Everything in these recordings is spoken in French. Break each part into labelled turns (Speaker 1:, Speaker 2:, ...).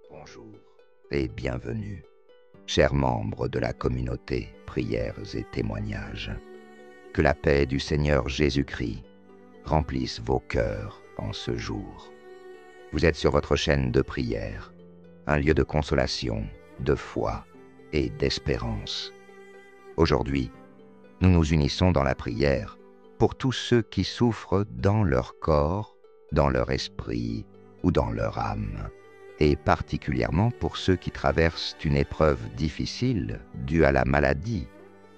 Speaker 1: Bonjour et bienvenue, chers membres de la communauté Prières et Témoignages. Que la paix du Seigneur Jésus-Christ remplisse vos cœurs en ce jour. Vous êtes sur votre chaîne de prière, un lieu de consolation, de foi et d'espérance. Aujourd'hui, nous nous unissons dans la prière pour tous ceux qui souffrent dans leur corps, dans leur esprit ou dans leur âme, et particulièrement pour ceux qui traversent une épreuve difficile due à la maladie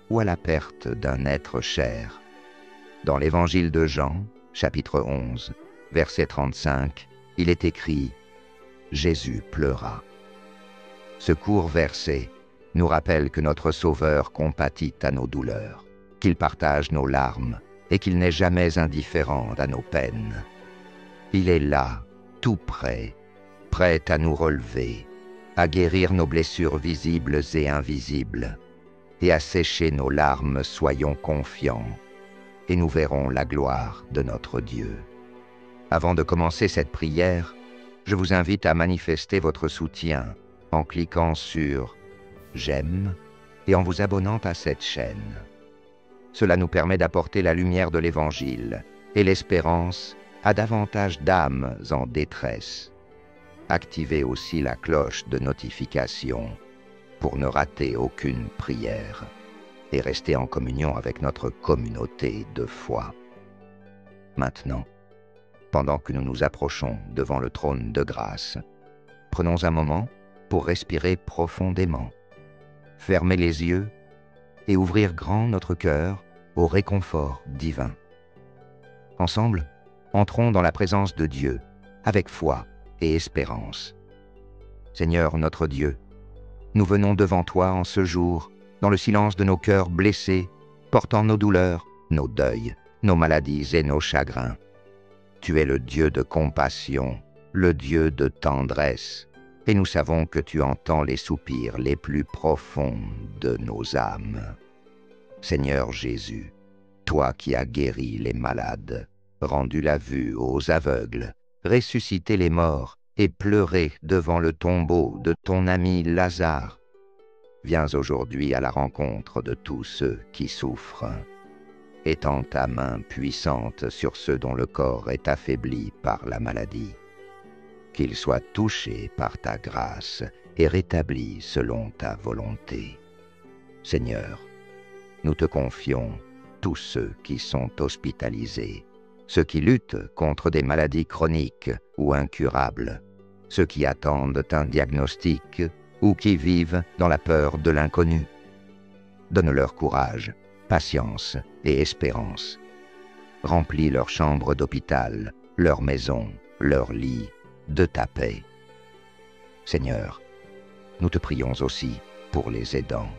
Speaker 1: ou à la perte d'un être cher. Dans l'évangile de Jean, chapitre 11, verset 35, il est écrit « Jésus pleura ». Ce court verset nous rappelle que notre Sauveur compatit à nos douleurs, qu'il partage nos larmes et qu'il n'est jamais indifférent à nos peines. Il est là, tout près, prêt à nous relever, à guérir nos blessures visibles et invisibles, et à sécher nos larmes. Soyons confiants, et nous verrons la gloire de notre Dieu. Avant de commencer cette prière, je vous invite à manifester votre soutien en cliquant sur « J'aime » et en vous abonnant à cette chaîne. Cela nous permet d'apporter la lumière de l'Évangile et l'espérance à davantage d'âmes en détresse. Activez aussi la cloche de notification pour ne rater aucune prière et rester en communion avec notre communauté de foi. Maintenant, pendant que nous nous approchons devant le trône de grâce, prenons un moment pour respirer profondément, fermer les yeux et ouvrir grand notre cœur au réconfort divin. Ensemble, entrons dans la présence de Dieu avec foi et espérance. Seigneur notre Dieu, nous venons devant toi en ce jour, dans le silence de nos cœurs blessés, portant nos douleurs, nos deuils, nos maladies et nos chagrins. Tu es le Dieu de compassion, le Dieu de tendresse, et nous savons que tu entends les soupirs les plus profonds de nos âmes. Seigneur Jésus, toi qui as guéri les malades, rendu la vue aux aveugles, ressuscité les morts et pleuré devant le tombeau de ton ami Lazare, viens aujourd'hui à la rencontre de tous ceux qui souffrent. Étends ta main puissante sur ceux dont le corps est affaibli par la maladie. Qu'ils soient touchés par ta grâce et rétablis selon ta volonté. Seigneur, nous te confions tous ceux qui sont hospitalisés, ceux qui luttent contre des maladies chroniques ou incurables, ceux qui attendent un diagnostic ou qui vivent dans la peur de l'inconnu. Donne-leur courage, patience et espérance. Remplis leurs chambres d'hôpital, leurs maisons, leurs lits de ta paix. Seigneur, nous te prions aussi pour les aidants,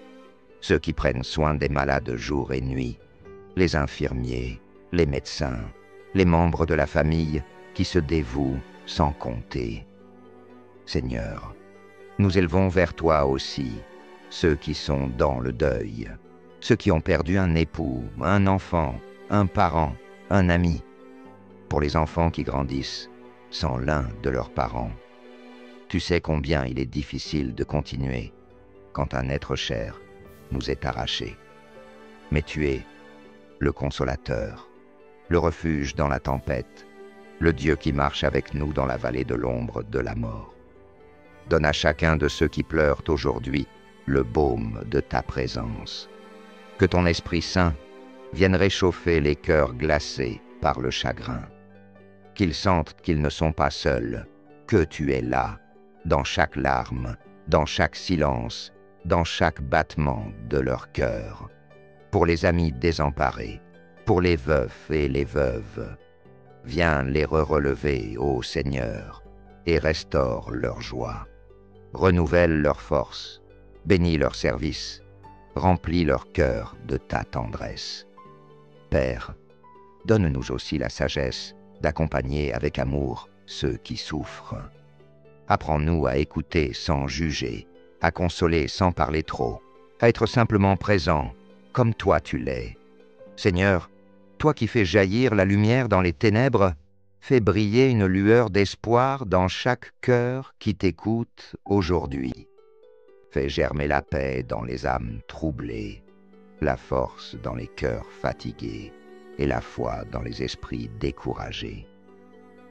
Speaker 1: ceux qui prennent soin des malades jour et nuit, les infirmiers, les médecins, les membres de la famille qui se dévouent sans compter. Seigneur, nous élevons vers toi aussi ceux qui sont dans le deuil, ceux qui ont perdu un époux, un enfant, un parent, un ami, pour les enfants qui grandissent sans l'un de leurs parents. Tu sais combien il est difficile de continuer quand un être cher nous est arraché. Mais tu es le consolateur, le refuge dans la tempête, le Dieu qui marche avec nous dans la vallée de l'ombre de la mort. Donne à chacun de ceux qui pleurent aujourd'hui le baume de ta présence. Que ton Esprit Saint vienne réchauffer les cœurs glacés par le chagrin. Qu'ils sentent qu'ils ne sont pas seuls, que tu es là, dans chaque larme, dans chaque silence, dans chaque battement de leur cœur. Pour les amis désemparés, pour les veufs et les veuves, viens les relever, ô Seigneur, et restaure leur joie. Renouvelle leur force, bénis leur service, remplis leur cœur de ta tendresse. Père, donne-nous aussi la sagesse d'accompagner avec amour ceux qui souffrent. Apprends-nous à écouter sans juger, à consoler sans parler trop, à être simplement présent, comme toi tu l'es. Seigneur, toi qui fais jaillir la lumière dans les ténèbres, fais briller une lueur d'espoir dans chaque cœur qui t'écoute aujourd'hui. Fais germer la paix dans les âmes troublées, la force dans les cœurs fatigués et la foi dans les esprits découragés.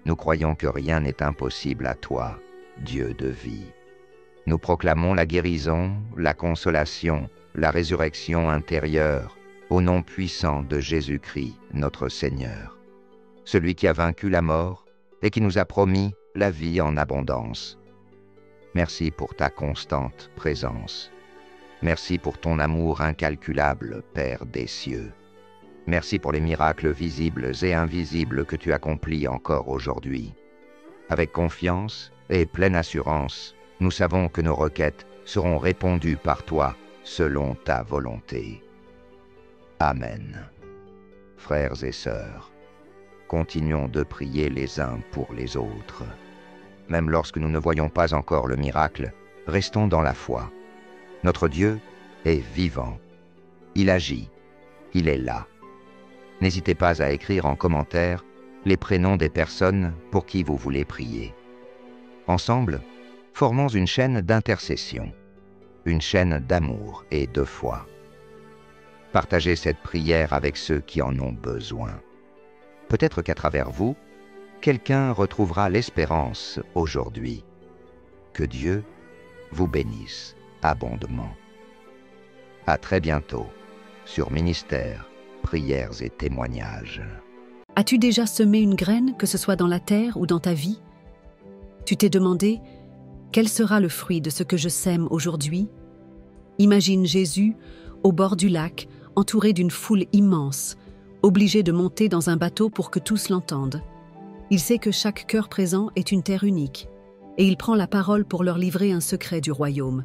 Speaker 1: Nous croyons que rien n'est impossible à toi, Dieu de vie. Nous proclamons la guérison, la consolation, la résurrection intérieure, au nom puissant de Jésus-Christ, notre Seigneur, celui qui a vaincu la mort et qui nous a promis la vie en abondance. Merci pour ta constante présence. Merci pour ton amour incalculable, Père des cieux. Merci pour les miracles visibles et invisibles que tu accomplis encore aujourd'hui. Avec confiance et pleine assurance, nous savons que nos requêtes seront répondues par toi selon ta volonté. Amen. Frères et sœurs, continuons de prier les uns pour les autres. Même lorsque nous ne voyons pas encore le miracle, restons dans la foi. Notre Dieu est vivant. Il agit. Il est là. N'hésitez pas à écrire en commentaire les prénoms des personnes pour qui vous voulez prier. Ensemble, formons une chaîne d'intercession, une chaîne d'amour et de foi. Partagez cette prière avec ceux qui en ont besoin. Peut-être qu'à travers vous, quelqu'un retrouvera l'espérance aujourd'hui. Que Dieu vous bénisse abondamment. À très bientôt sur Ministère, Prières et Témoignages.
Speaker 2: As-tu déjà semé une graine, que ce soit dans la terre ou dans ta vie? Tu t'es demandé, quel sera le fruit de ce que je sème aujourd'hui? Imagine Jésus au bord du lac, entouré d'une foule immense, obligé de monter dans un bateau pour que tous l'entendent. Il sait que chaque cœur présent est une terre unique, et il prend la parole pour leur livrer un secret du royaume,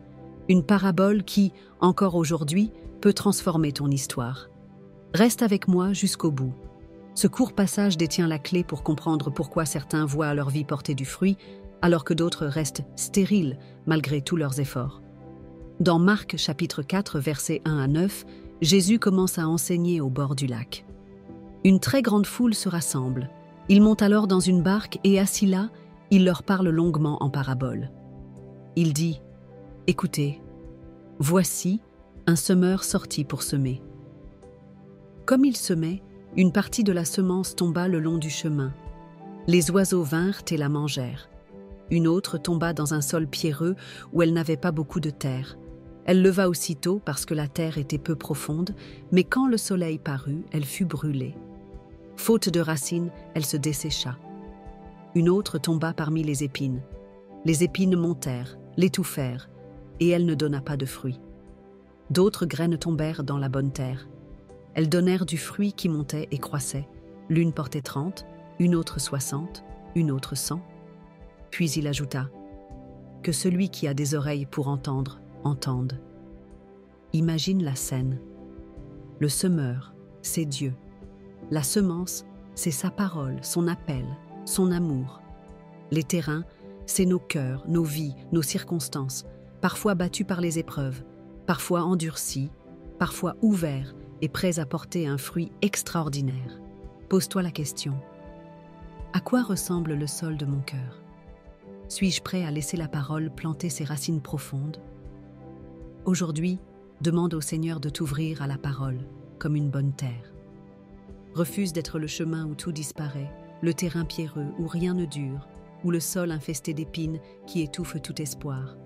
Speaker 2: une parabole qui, encore aujourd'hui, peut transformer ton histoire. Reste avec moi jusqu'au bout. Ce court passage détient la clé pour comprendre pourquoi certains voient leur vie porter du fruit, alors que d'autres restent stériles malgré tous leurs efforts. Dans Marc chapitre 4, versets 1 à 9, Jésus commence à enseigner au bord du lac. Une très grande foule se rassemble. Il monte alors dans une barque et assis là, il leur parle longuement en parabole. Il dit « Écoutez, voici un semeur sorti pour semer. Comme il semait, une partie de la semence tomba le long du chemin. Les oiseaux vinrent et la mangèrent. Une autre tomba dans un sol pierreux où elle n'avait pas beaucoup de terre. Elle leva aussitôt parce que la terre était peu profonde, mais quand le soleil parut, elle fut brûlée. Faute de racines, elle se dessécha. Une autre tomba parmi les épines. Les épines montèrent, l'étouffèrent, et elle ne donna pas de fruit. D'autres graines tombèrent dans la bonne terre. Elles donnèrent du fruit qui montait et croissait. L'une portait 30, une autre 60, une autre 100. Puis il ajouta « Que celui qui a des oreilles pour entendre, entende. » Imagine la scène. Le semeur, c'est Dieu. La semence, c'est sa parole, son appel, son amour. Les terrains, c'est nos cœurs, nos vies, nos circonstances, parfois battus par les épreuves, parfois endurcis, parfois ouverts et prêts à porter un fruit extraordinaire. Pose-toi la question. À quoi ressemble le sol de mon cœur? Suis-je prêt à laisser la parole planter ses racines profondes? Aujourd'hui, demande au Seigneur de t'ouvrir à la parole, comme une bonne terre. Refuse d'être le chemin où tout disparaît, le terrain pierreux où rien ne dure, ou le sol infesté d'épines qui étouffe tout espoir.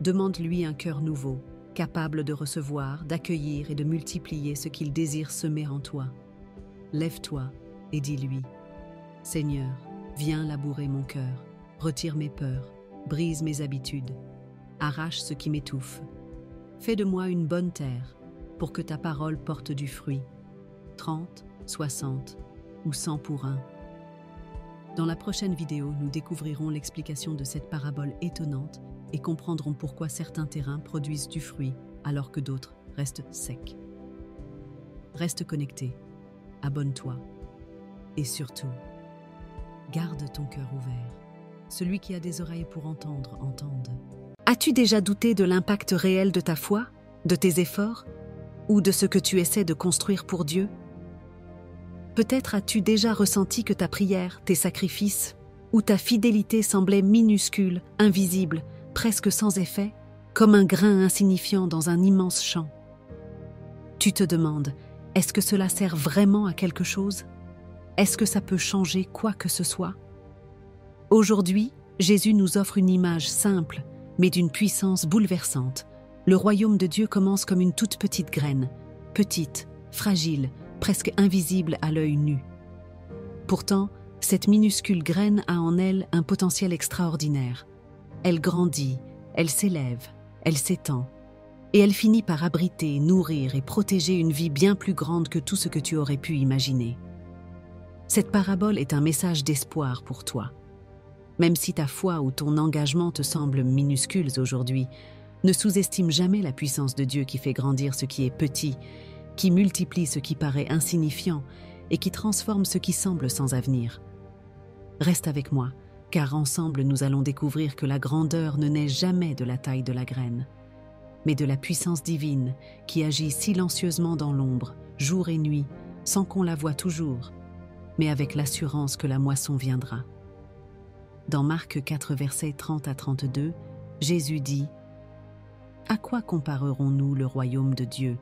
Speaker 2: Demande-lui un cœur nouveau, capable de recevoir, d'accueillir et de multiplier ce qu'il désire semer en toi. Lève-toi et dis-lui « Seigneur, viens labourer mon cœur, retire mes peurs, brise mes habitudes, arrache ce qui m'étouffe. Fais de moi une bonne terre pour que ta parole porte du fruit, 30, 60 ou 100 pour un. » Dans la prochaine vidéo, nous découvrirons l'explication de cette parabole étonnante et comprendrons pourquoi certains terrains produisent du fruit alors que d'autres restent secs. Reste connecté, abonne-toi et surtout, garde ton cœur ouvert. Celui qui a des oreilles pour entendre, entende. As-tu déjà douté de l'impact réel de ta foi, de tes efforts ou de ce que tu essaies de construire pour Dieu? Peut-être as-tu déjà ressenti que ta prière, tes sacrifices ou ta fidélité semblaient minuscules, invisibles, presque sans effet, comme un grain insignifiant dans un immense champ. Tu te demandes, est-ce que cela sert vraiment à quelque chose? Est-ce que ça peut changer quoi que ce soit? Aujourd'hui, Jésus nous offre une image simple, mais d'une puissance bouleversante. Le royaume de Dieu commence comme une toute petite graine, petite, fragile, presque invisible à l'œil nu. Pourtant, cette minuscule graine a en elle un potentiel extraordinaire. Elle grandit, elle s'élève, elle s'étend, et elle finit par abriter, nourrir et protéger une vie bien plus grande que tout ce que tu aurais pu imaginer. Cette parabole est un message d'espoir pour toi. Même si ta foi ou ton engagement te semblent minuscules aujourd'hui, ne sous-estime jamais la puissance de Dieu qui fait grandir ce qui est petit, qui multiplie ce qui paraît insignifiant et qui transforme ce qui semble sans avenir. Reste avec moi, car ensemble nous allons découvrir que la grandeur ne naît jamais de la taille de la graine, mais de la puissance divine qui agit silencieusement dans l'ombre, jour et nuit, sans qu'on la voie toujours, mais avec l'assurance que la moisson viendra. Dans Marc 4, versets 30 à 32, Jésus dit « À quoi comparerons-nous le royaume de Dieu?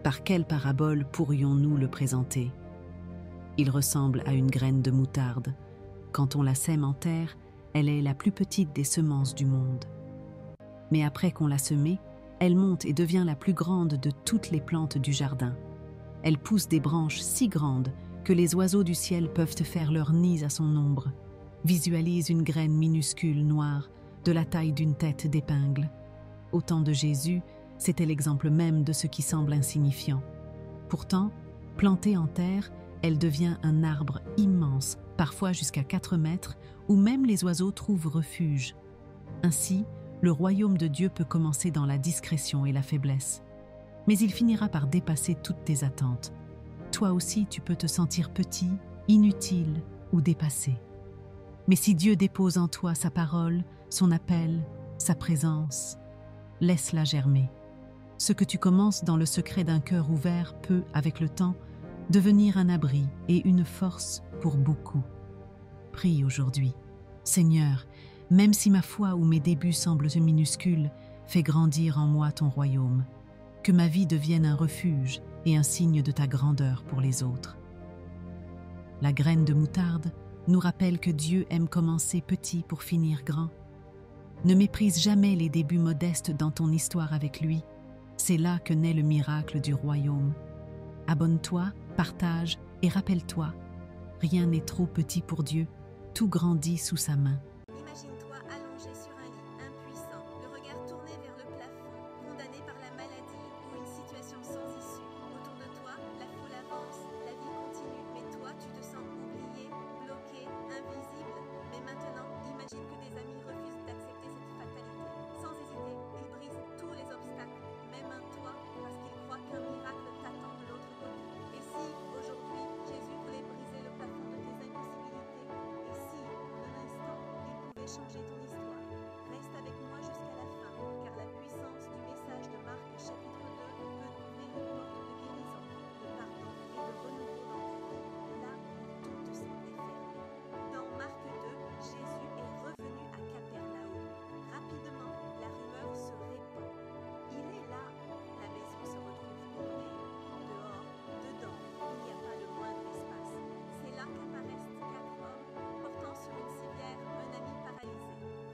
Speaker 2: Par quelle parabole pourrions-nous le présenter? Il ressemble à une graine de moutarde. Quand on la sème en terre, elle est la plus petite des semences du monde. Mais après qu'on l'a semée, elle monte et devient la plus grande de toutes les plantes du jardin. Elle pousse des branches si grandes que les oiseaux du ciel peuvent faire leurs nids à son ombre. Visualise une graine minuscule noire, de la taille d'une tête d'épingle. Au temps de Jésus, c'était l'exemple même de ce qui semble insignifiant. Pourtant, plantée en terre, elle devient un arbre immense, parfois jusqu'à 4 mètres, où même les oiseaux trouvent refuge. Ainsi, le royaume de Dieu peut commencer dans la discrétion et la faiblesse. Mais il finira par dépasser toutes tes attentes. Toi aussi, tu peux te sentir petit, inutile ou dépassé. Mais si Dieu dépose en toi sa parole, son appel, sa présence, laisse-la germer. Ce que tu commences dans le secret d'un cœur ouvert peut, avec le temps, devenir un abri et une force pour beaucoup. Prie aujourd'hui. Seigneur, même si ma foi ou mes débuts semblent minuscules, fais grandir en moi ton royaume. Que ma vie devienne un refuge et un signe de ta grandeur pour les autres. La graine de moutarde nous rappelle que Dieu aime commencer petit pour finir grand. Ne méprise jamais les débuts modestes dans ton histoire avec lui. C'est là que naît le miracle du royaume. Abonne-toi, partage et rappelle-toi, rien n'est trop petit pour Dieu, tout grandit sous sa main.
Speaker 3: Imagine-toi allongé sur un lit, impuissant, le regard tourné vers le plafond, condamné par la maladie ou une situation sans issue. Autour de toi, la foule avance, la vie continue, mais toi, tu te sens oublié, bloqué, invisible. Mais maintenant, imagine que des amis refusent d'accepter cette fatalité. Sans hésiter, ils brisent tous les obstacles, même un toit, parce qu'ils croient qu'un miracle t'attend de l'autre côté. Et si, aujourd'hui, Jésus voulait briser le plafond de tes impossibilités? Et si, en un instant, il pouvait changer ton histoire? Reste avec moi jusqu'à la fin, car la puissance du message de Marc chapitre 2 peut ouvrir une porte de guérison, de pardon et de renouveau dans ta vie, là où tout te semblait fermé. Dans Marc 2, Jésus est revenu à Capernaum. Rapidement, la rumeur se répand. Il est là. La maison se retrouve bondée. Dehors, dedans, il n'y a pas le moindre espace. C'est là qu'apparaissent 4 hommes, portant sur une civière un ami paralysé.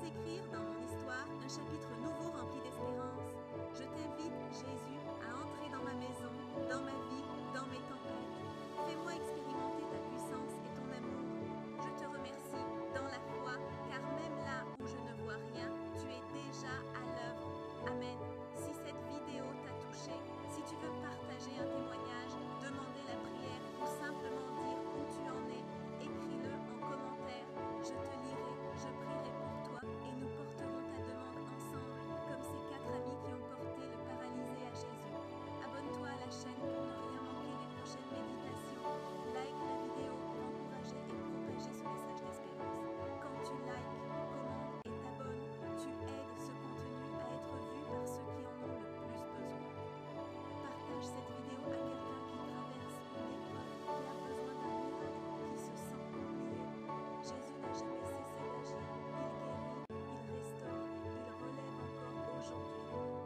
Speaker 3: écrire dans mon histoire un chapitre nouveau rempli d'espérance. Je t'invite, Jésus, à entrer dans ma maison, dans ma vie, dans mes tempêtes. Fais-moi expérimenter ta puissance et ton amour. Je te remercie dans la foi, car même là où je ne vois rien, tu es déjà à l'œuvre. Amen. Si cette vidéo t'a touché, si tu veux partager un témoignage, demander la prière ou simplement dire où tu en es, écris-le en commentaire. Je te lirai, je prierai pour toi et nous porterons ta demande ensemble, comme ces 4 amis qui ont porté le paralysé à Jésus. Abonne-toi à la chaîne pour ne rien manquer des prochaines méditations. Like la vidéo pour encourager et propager ce message d'espérance. Quand tu likes, commentes et t'abonnes, tu aides ce contenu à être vu par ceux qui en ont le plus besoin. Partage cette vidéo à quelqu'un qui traverse une épreuve, qui a besoin d'un miracle, qui se sent oublié. Jésus n'a jamais cessé d'agir. Il guérit, il restaure, il relève encore aujourd'hui.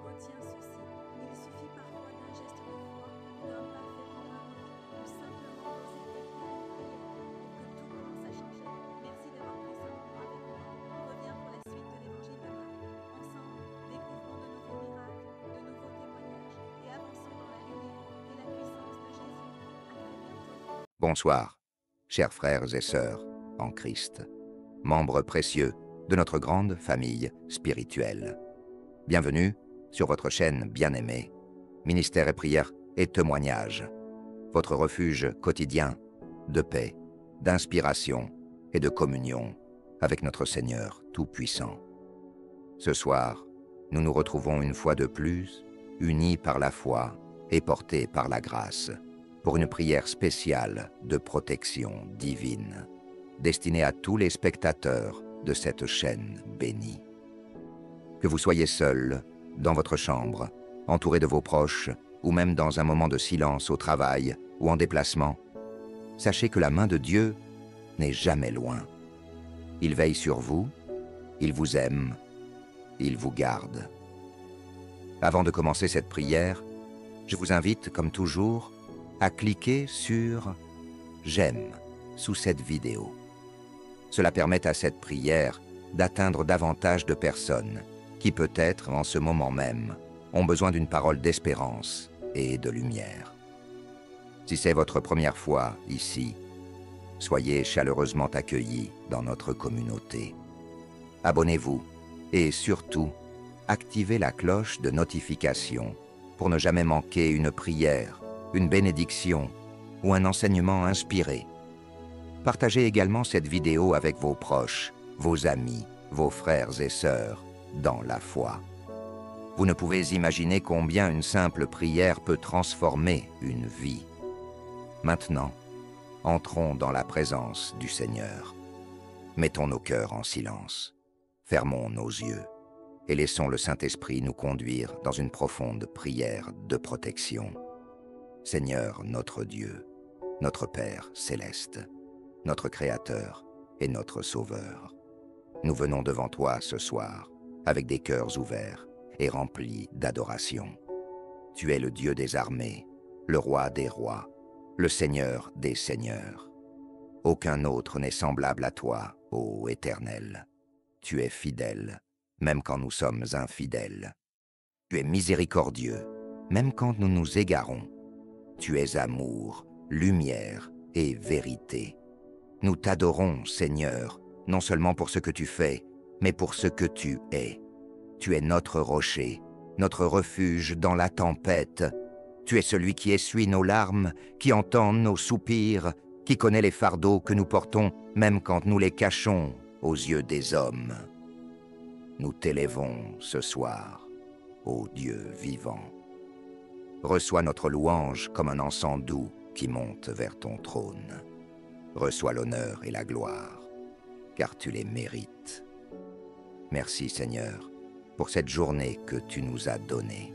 Speaker 3: Retiens ceci, il suffit parfois d'un geste de foi, d'un pas fait pour un autre, ou simplement d'oser écrire une prière pour que tout commence à changer. Merci d'avoir pris ce moment avec moi. Reviens pour la suite de l'évangile de Marc. Ensemble, découvrons de nouveaux miracles, de nouveaux témoignages et avançons dans la lumière et la puissance de Jésus. À très bientôt.
Speaker 1: Bonsoir, chers frères et sœurs en Christ, membres précieux de notre grande famille spirituelle. Bienvenue sur votre chaîne bien-aimée, Ministère et prière et témoignages, votre refuge quotidien de paix, d'inspiration et de communion avec notre Seigneur Tout-Puissant. Ce soir, nous nous retrouvons une fois de plus, unis par la foi et portés par la grâce, pour une prière spéciale de protection divine, destinée à tous les spectateurs de cette chaîne bénie. Que vous soyez seul, dans votre chambre, entouré de vos proches, ou même dans un moment de silence au travail ou en déplacement, sachez que la main de Dieu n'est jamais loin. Il veille sur vous, il vous aime, il vous garde. Avant de commencer cette prière, je vous invite, comme toujours, à cliquer sur « J'aime » sous cette vidéo. Cela permet à cette prière d'atteindre davantage de personnes qui peut-être, en ce moment même, ont besoin d'une parole d'espérance et de lumière. Si c'est votre première fois ici, soyez chaleureusement accueillis dans notre communauté. Abonnez-vous et surtout, activez la cloche de notification pour ne jamais manquer une prière, une bénédiction ou un enseignement inspiré. Partagez également cette vidéo avec vos proches, vos amis, vos frères et sœurs dans la foi. Vous ne pouvez imaginer combien une simple prière peut transformer une vie. Maintenant, entrons dans la présence du Seigneur. Mettons nos cœurs en silence, fermons nos yeux et laissons le Saint-Esprit nous conduire dans une profonde prière de protection. Seigneur notre Dieu, notre Père céleste, notre Créateur et notre Sauveur, nous venons devant toi ce soir avec des cœurs ouverts et remplis d'adoration. Tu es le Dieu des armées, le Roi des rois, le Seigneur des seigneurs. Aucun autre n'est semblable à toi, ô Éternel. Tu es fidèle, même quand nous sommes infidèles. Tu es miséricordieux, même quand nous nous égarons. Tu es amour, lumière et vérité. Nous t'adorons, Seigneur, non seulement pour ce que tu fais, mais pour ce que tu es. Tu es notre rocher, notre refuge dans la tempête. Tu es celui qui essuie nos larmes, qui entend nos soupirs, qui connaît les fardeaux que nous portons, même quand nous les cachons aux yeux des hommes. Nous t'élèvons ce soir, ô Dieu vivant. Reçois notre louange comme un encens doux qui monte vers ton trône. Reçois l'honneur et la gloire, car tu les mérites. Merci Seigneur, pour cette journée que tu nous as donnée.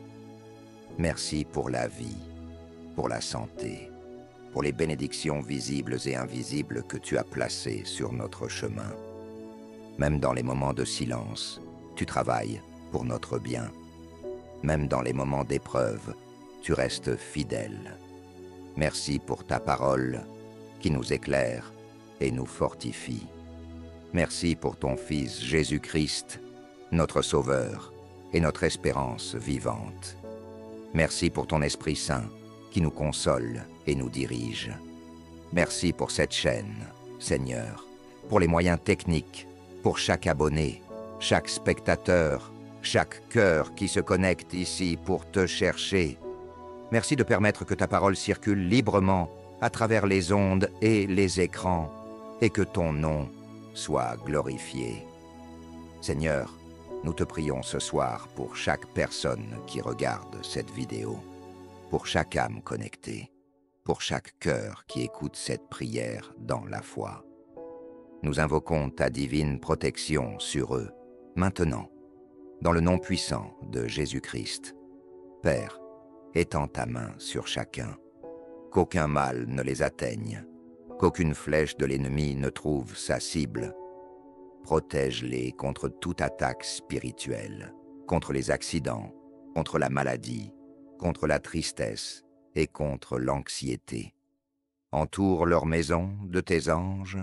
Speaker 1: Merci pour la vie, pour la santé, pour les bénédictions visibles et invisibles que tu as placées sur notre chemin. Même dans les moments de silence, tu travailles pour notre bien. Même dans les moments d'épreuve, tu restes fidèle. Merci pour ta parole qui nous éclaire et nous fortifie. Merci pour ton Fils Jésus-Christ, notre Sauveur et notre espérance vivante. Merci pour ton Esprit Saint qui nous console et nous dirige. Merci pour cette chaîne, Seigneur, pour les moyens techniques, pour chaque abonné, chaque spectateur, chaque cœur qui se connecte ici pour te chercher. Merci de permettre que ta parole circule librement à travers les ondes et les écrans, et que ton nom soit glorifié. Seigneur, nous te prions ce soir pour chaque personne qui regarde cette vidéo, pour chaque âme connectée, pour chaque cœur qui écoute cette prière dans la foi. Nous invoquons ta divine protection sur eux, maintenant, dans le nom puissant de Jésus-Christ. Père, étends ta main sur chacun, qu'aucun mal ne les atteigne, qu'aucune flèche de l'ennemi ne trouve sa cible. Protège-les contre toute attaque spirituelle, contre les accidents, contre la maladie, contre la tristesse et contre l'anxiété. Entoure leur maison de tes anges,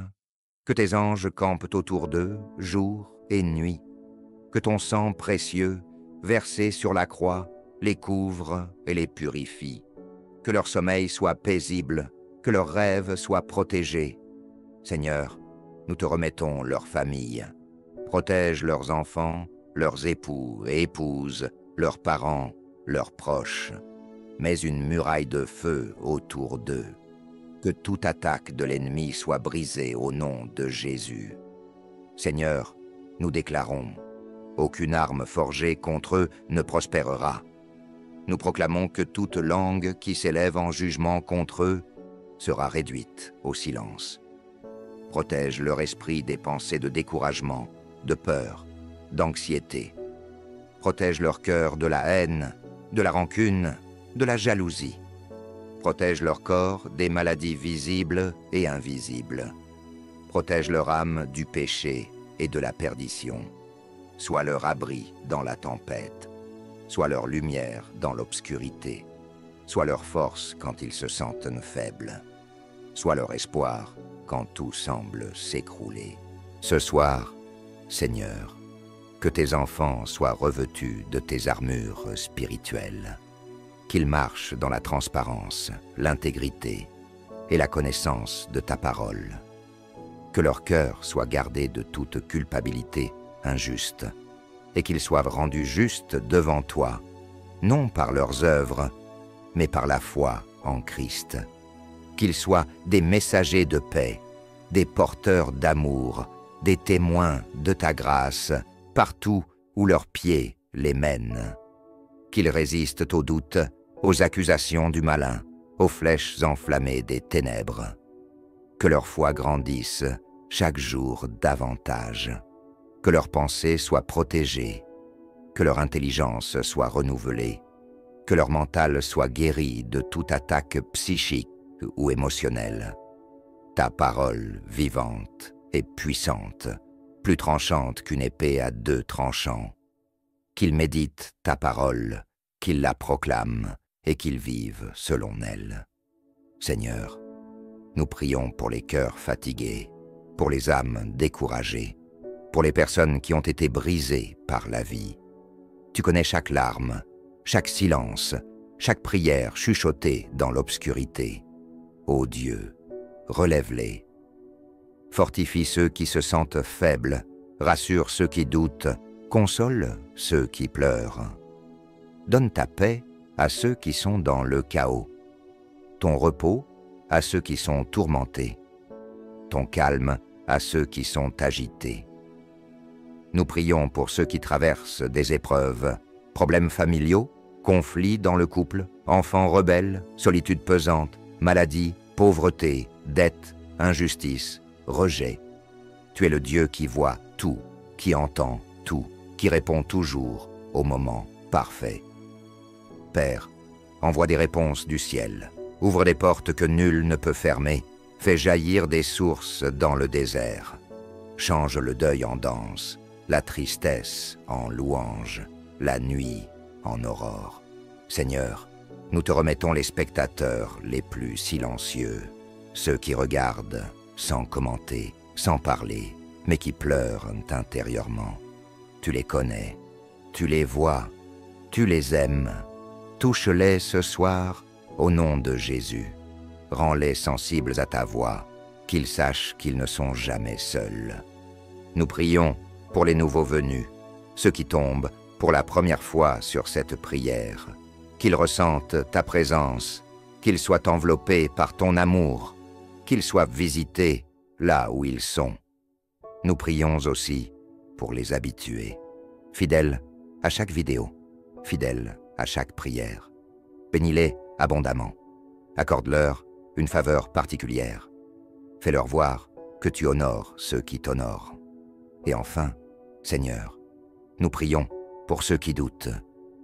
Speaker 1: que tes anges campent autour d'eux, jour et nuit. Que ton sang précieux, versé sur la croix, les couvre et les purifie. Que leur sommeil soit paisible, que leurs rêves soient protégés. Seigneur, nous te remettons leurs familles. Protège leurs enfants, leurs époux et épouses, leurs parents, leurs proches. Mets une muraille de feu autour d'eux. Que toute attaque de l'ennemi soit brisée au nom de Jésus. Seigneur, nous déclarons, aucune arme forgée contre eux ne prospérera. Nous proclamons que toute langue qui s'élève en jugement contre eux sera réduite au silence. Protège leur esprit des pensées de découragement, de peur, d'anxiété. Protège leur cœur de la haine, de la rancune, de la jalousie. Protège leur corps des maladies visibles et invisibles. Protège leur âme du péché et de la perdition. Sois leur abri dans la tempête. Sois leur lumière dans l'obscurité. Sois leur force quand ils se sentent faibles. Sois leur espoir quand tout semble s'écrouler. Ce soir, Seigneur, que tes enfants soient revêtus de tes armures spirituelles, qu'ils marchent dans la transparence, l'intégrité et la connaissance de ta parole, que leur cœur soit gardé de toute culpabilité injuste, et qu'ils soient rendus justes devant toi, non par leurs œuvres, mais par la foi en Christ. Qu'ils soient des messagers de paix, des porteurs d'amour, des témoins de ta grâce, partout où leurs pieds les mènent. Qu'ils résistent aux doutes, aux accusations du malin, aux flèches enflammées des ténèbres. Que leur foi grandisse chaque jour davantage. Que leurs pensées soient protégées, que leur intelligence soit renouvelée, que leur mental soit guéri de toute attaque psychique ou émotionnelle. Ta parole vivante et puissante, plus tranchante qu'une épée à 2 tranchants. Qu'ils méditent ta parole, qu'ils la proclament et qu'ils vivent selon elle. Seigneur, nous prions pour les cœurs fatigués, pour les âmes découragées, pour les personnes qui ont été brisées par la vie. Tu connais chaque larme, chaque silence, chaque prière chuchotée dans l'obscurité. Ô Dieu, relève-les. Fortifie ceux qui se sentent faibles, rassure ceux qui doutent, console ceux qui pleurent. Donne ta paix à ceux qui sont dans le chaos, ton repos à ceux qui sont tourmentés, ton calme à ceux qui sont agités. Nous prions pour ceux qui traversent des épreuves, problèmes familiaux, conflits dans le couple, enfants rebelles, solitude pesante, maladie, pauvreté, dette, injustice, rejet. Tu es le Dieu qui voit tout, qui entend tout, qui répond toujours au moment parfait. Père, envoie des réponses du ciel, ouvre des portes que nul ne peut fermer, fais jaillir des sources dans le désert. Change le deuil en danse, la tristesse en louange, la nuit en aurore. Seigneur, nous te remettons les spectateurs les plus silencieux, ceux qui regardent sans commenter, sans parler, mais qui pleurent intérieurement. Tu les connais, tu les vois, tu les aimes. Touche-les ce soir au nom de Jésus. Rends-les sensibles à ta voix, qu'ils sachent qu'ils ne sont jamais seuls. Nous prions pour les nouveaux venus, ceux qui tombent pour la première fois sur cette prière, qu'ils ressentent ta présence, qu'ils soient enveloppés par ton amour, qu'ils soient visités là où ils sont. Nous prions aussi pour les habitués, fidèles à chaque vidéo, fidèles à chaque prière. Bénis-les abondamment. Accorde-leur une faveur particulière. Fais-leur voir que tu honores ceux qui t'honorent. Et enfin, Seigneur, nous prions pour ceux qui doutent,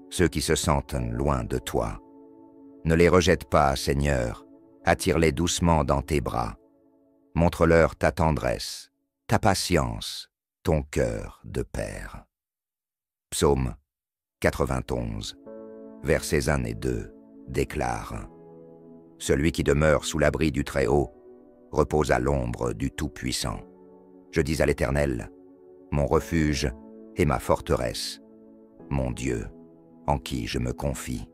Speaker 1: ceux qui se sentent loin de toi. Ne les rejette pas, Seigneur, attire-les doucement dans tes bras. Montre-leur ta tendresse, ta patience, ton cœur de Père. Psaume 91, versets 1 et 2 déclare: Celui qui demeure sous l'abri du Très-Haut repose à l'ombre du Tout-Puissant. Je dis à l'Éternel, mon refuge et ma forteresse, mon Dieu, en qui je me confie.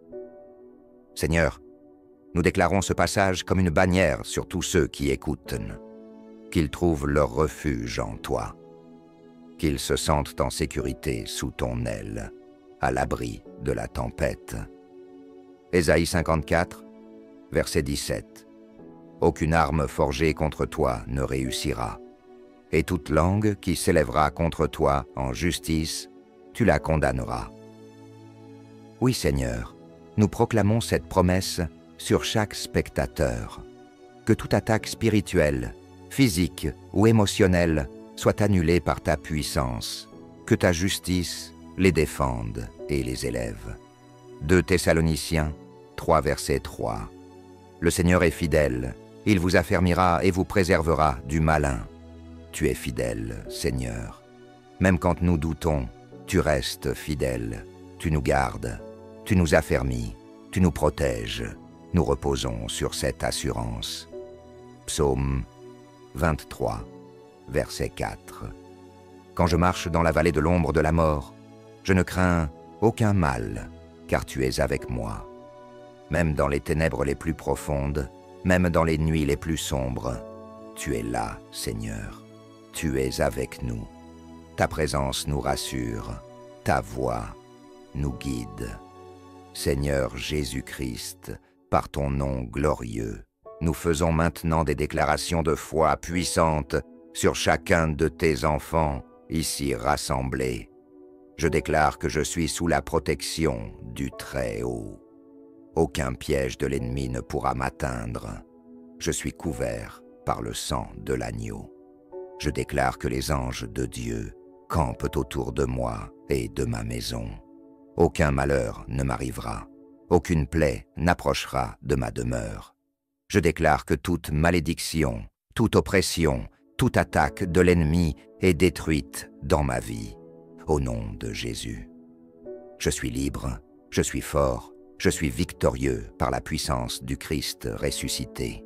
Speaker 1: Seigneur, nous déclarons ce passage comme une bannière sur tous ceux qui écoutent, qu'ils trouvent leur refuge en toi, qu'ils se sentent en sécurité sous ton aile, à l'abri de la tempête. Ésaïe 54, verset 17. Aucune arme forgée contre toi ne réussira, et toute langue qui s'élèvera contre toi en justice, tu la condamneras. Oui, Seigneur, nous proclamons cette promesse sur chaque spectateur, que toute attaque spirituelle, physique ou émotionnelle soit annulée par ta puissance, que ta justice les défende et les élève. 2 Thessaloniciens 3, verset 3. Le Seigneur est fidèle, il vous affermira et vous préservera du malin. Tu es fidèle, Seigneur. Même quand nous doutons, tu restes fidèle, tu nous gardes, tu nous affermis, tu nous protèges. Nous reposons sur cette assurance. Psaume 23, verset 4. Quand je marche dans la vallée de l'ombre de la mort, je ne crains aucun mal, car tu es avec moi. Même dans les ténèbres les plus profondes, même dans les nuits les plus sombres, tu es là, Seigneur. Tu es avec nous. Ta présence nous rassure, ta voix nous guide. Seigneur Jésus-Christ, par ton nom glorieux, nous faisons maintenant des déclarations de foi puissantes sur chacun de tes enfants ici rassemblés. Je déclare que je suis sous la protection du Très-Haut. Aucun piège de l'ennemi ne pourra m'atteindre. Je suis couvert par le sang de l'agneau. Je déclare que les anges de Dieu campent autour de moi et de ma maison. Aucun malheur ne m'arrivera. Aucune plaie n'approchera de ma demeure. Je déclare que toute malédiction, toute oppression, toute attaque de l'ennemi est détruite dans ma vie, au nom de Jésus. Je suis libre, je suis fort, je suis victorieux par la puissance du Christ ressuscité.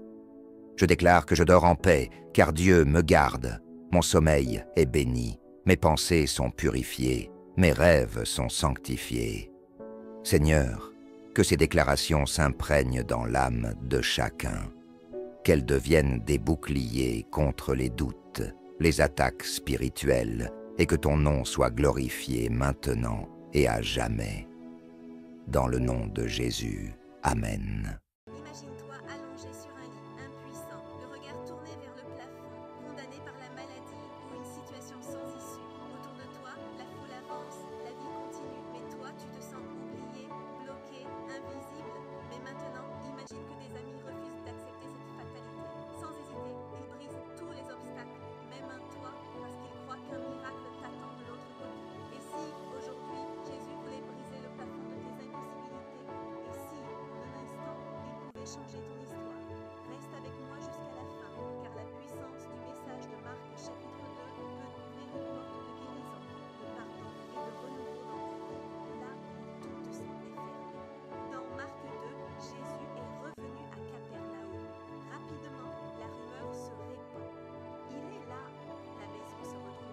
Speaker 1: Je déclare que je dors en paix, car Dieu me garde. Mon sommeil est béni, mes pensées sont purifiées, mes rêves sont sanctifiés. Seigneur, que ces déclarations s'imprègnent dans l'âme de chacun, qu'elles deviennent des boucliers contre les doutes, les attaques spirituelles, et que ton nom soit glorifié maintenant et à jamais. Dans le nom de Jésus. Amen.
Speaker 3: Imagine-toi allongé sur un lit, impuissant, le regard tourné vers le plafond, condamné par la maladie ou une situation sans issue. Autour de toi, la foule avance, la vie continue, mais toi, tu te sens oublié, bloqué, invisible. Mais maintenant, imagine que des amis refusent d'accepter cette fatalité. Sans hésiter, ils brisent tous les obstacles, même un toit, parce qu'ils croient qu'un miracle t'attend de l'autre côté. Et si, aujourd'hui, Jésus voulait briser le plafond de tes impossibilités, et si, en un instant, il pouvait changer ton histoire, reste avec moi jusqu'à la fin, car la puissance du message de Marc chapitre 2 peut ouvrir une porte de guérison, de pardon et de renouveau dans ta vie, là où tout te semblait fermé. Dans Marc 2, Jésus est revenu à Capernaum. Rapidement, la rumeur se répand. Il est là. La maison se retrouve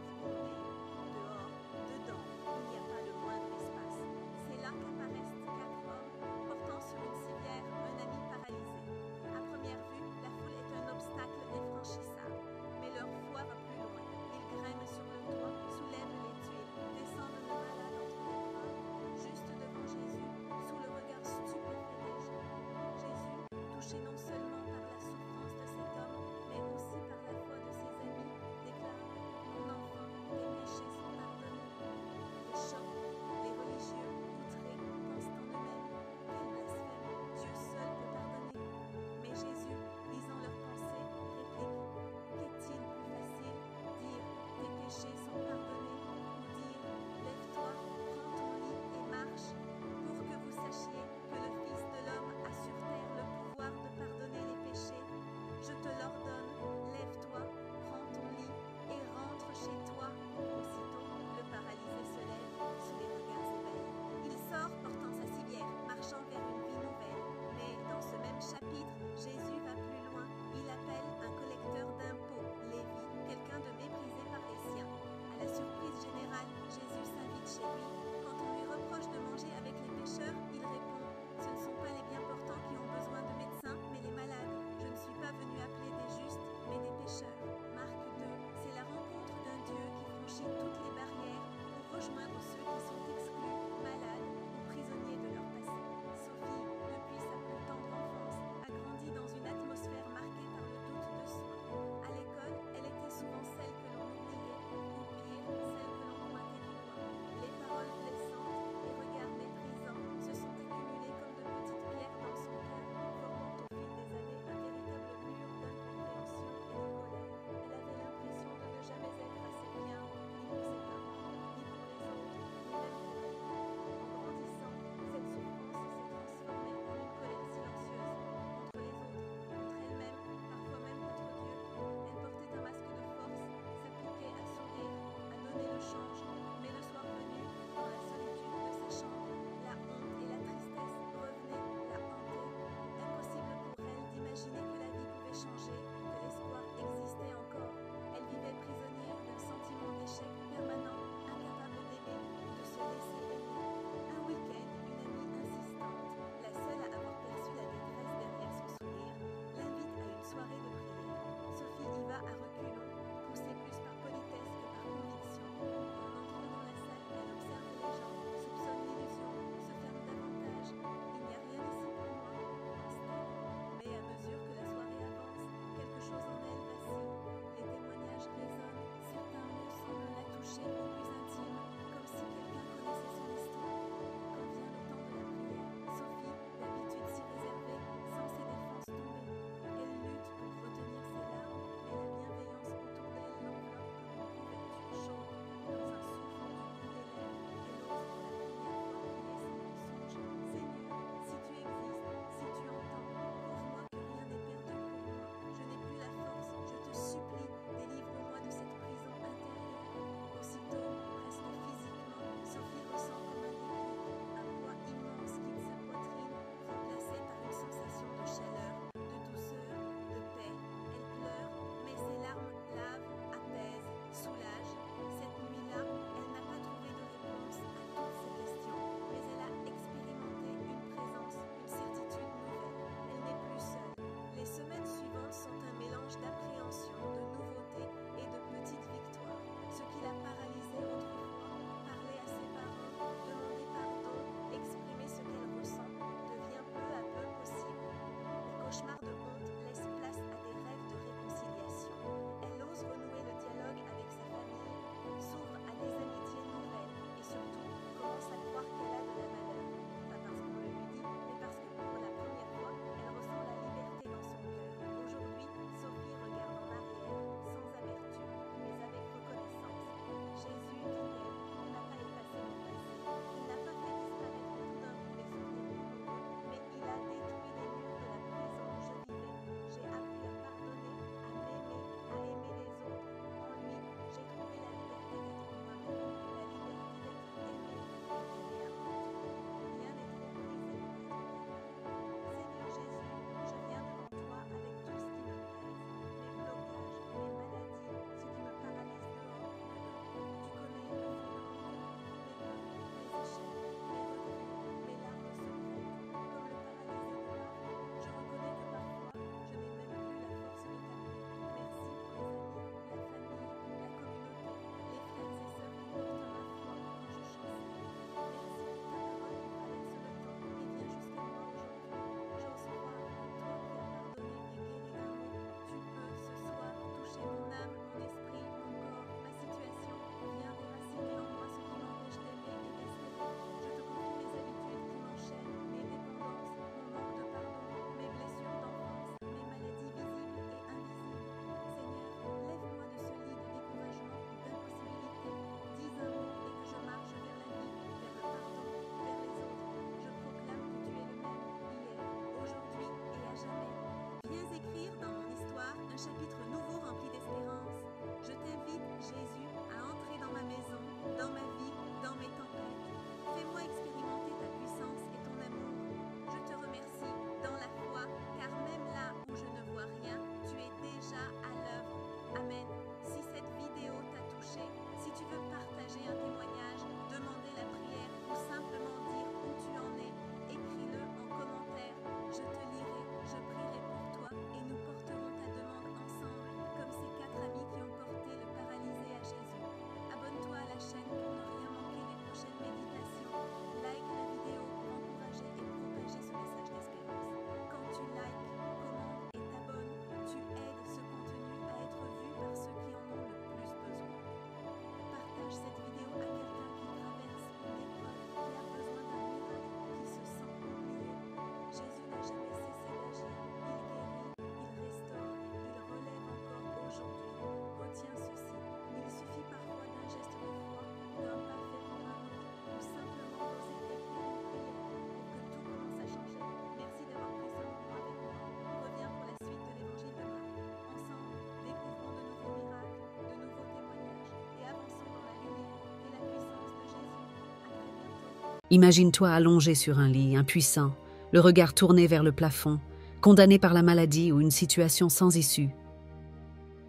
Speaker 2: Imagine-toi allongé sur un lit, impuissant, le regard tourné vers le plafond, condamné par la maladie ou une situation sans issue.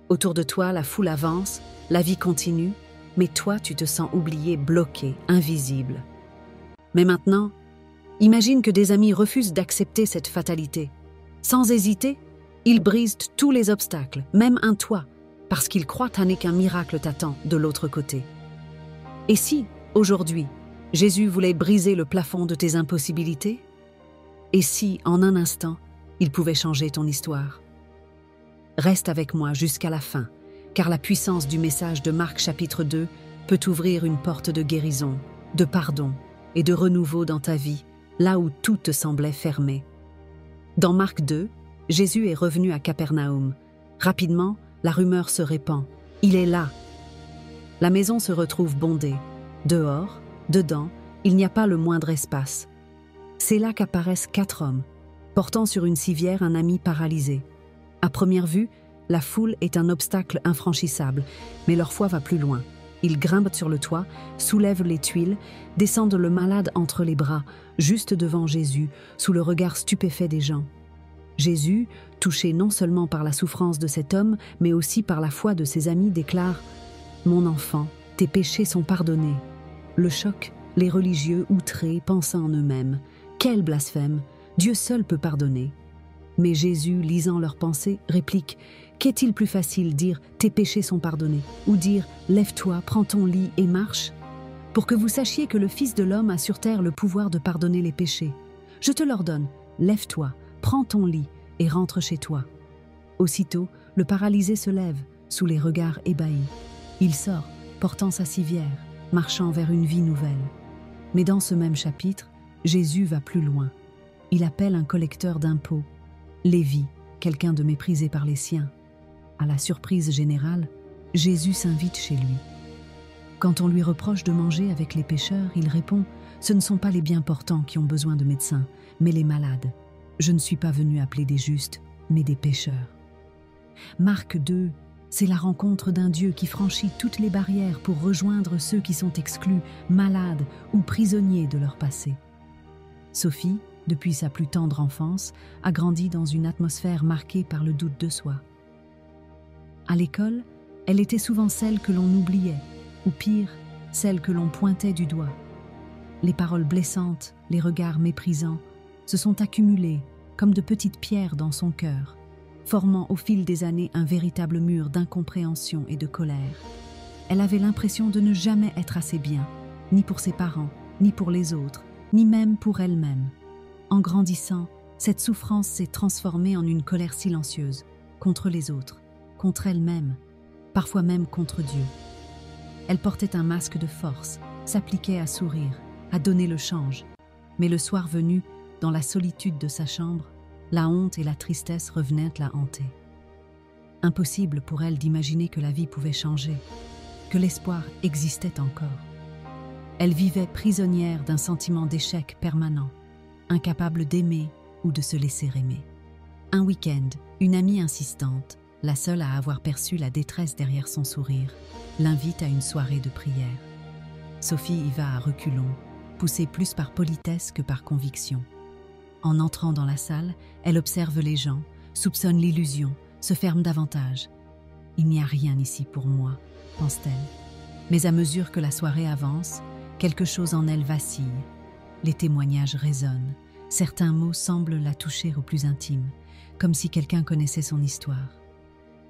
Speaker 2: Autour de toi, la foule avance, la vie continue, mais toi, tu te sens oublié, bloqué, invisible. Mais maintenant, imagine que des amis refusent d'accepter cette fatalité. Sans hésiter, ils brisent tous les obstacles, même un toit, parce qu'ils croient qu'un miracle t'attend de l'autre côté. Et si, aujourd'hui, Jésus voulait briser le plafond de tes impossibilités? Et si, en un instant, il pouvait changer ton histoire? Reste avec moi jusqu'à la fin, car la puissance du message de Marc chapitre 2 peut ouvrir une porte de guérison, de pardon et de renouveau dans ta vie, là où tout te semblait fermé. Dans Marc 2, Jésus est revenu à Capernaum. Rapidement, la rumeur se répand. Il est là. La maison se retrouve bondée. Dehors, dedans, il n'y a pas le moindre espace. C'est là qu'apparaissent 4 hommes, portant sur une civière un ami paralysé. À première vue, la foule est un obstacle infranchissable, mais leur foi va plus loin. Ils grimpent sur le toit, soulèvent les tuiles, descendent le malade entre les bras, juste devant Jésus, sous le regard stupéfait des gens. Jésus, touché non seulement par la souffrance de cet homme, mais aussi par la foi de ses amis, déclare « Mon enfant, tes péchés sont pardonnés ». Le choc, les religieux outrés, pensant en eux-mêmes « Quel blasphème! Dieu seul peut pardonner ». Mais Jésus, lisant leurs pensées, réplique « Qu'est-il plus facile, dire « Tes péchés sont pardonnés » ou dire « Lève-toi, prends ton lit et marche » pour que vous sachiez que le Fils de l'homme a sur terre le pouvoir de pardonner les péchés. Je te l'ordonne, lève-toi, prends ton lit et rentre chez toi. Aussitôt, le paralysé se lève, sous les regards ébahis. Il sort, portant sa civière, marchant vers une vie nouvelle. Mais dans ce même chapitre, Jésus va plus loin. Il appelle un collecteur d'impôts, Lévi, quelqu'un de méprisé par les siens. À la surprise générale, Jésus s'invite chez lui. Quand on lui reproche de manger avec les pécheurs, il répond « Ce ne sont pas les bien portants qui ont besoin de médecins, mais les malades. Je ne suis pas venu appeler des justes, mais des pécheurs. » Marc 2, c'est la rencontre d'un Dieu qui franchit toutes les barrières pour rejoindre ceux qui sont exclus, malades ou prisonniers de leur passé. Sophie, depuis sa plus tendre enfance, a grandi dans une atmosphère marquée par le doute de soi. À l'école, elle était souvent celle que l'on oubliait, ou pire, celle que l'on pointait du doigt. Les paroles blessantes, les regards méprisants, se sont accumulés comme de petites pierres dans son cœur, formant au fil des années un véritable mur d'incompréhension et de colère. Elle avait l'impression de ne jamais être assez bien, ni pour ses parents, ni pour les autres, ni même pour elle-même. En grandissant, cette souffrance s'est transformée en une colère silencieuse, contre les autres, contre elle-même, parfois même contre Dieu. Elle portait un masque de force, s'appliquait à sourire, à donner le change. Mais le soir venu, dans la solitude de sa chambre, la honte et la tristesse revenaient la hanter. Impossible pour elle d'imaginer que la vie pouvait changer, que l'espoir existait encore. Elle vivait prisonnière d'un sentiment d'échec permanent, incapable d'aimer ou de se laisser aimer. Un week-end, une amie insistante, la seule à avoir perçu la détresse derrière son sourire, l'invite à une soirée de prière. Sophie y va à reculons, poussée plus par politesse que par conviction. En entrant dans la salle, elle observe les gens, soupçonne l'illusion, se ferme davantage. « Il n'y a rien ici pour moi », pense-t-elle. Mais à mesure que la soirée avance, quelque chose en elle vacille. Les témoignages résonnent, certains mots semblent la toucher au plus intime, comme si quelqu'un connaissait son histoire.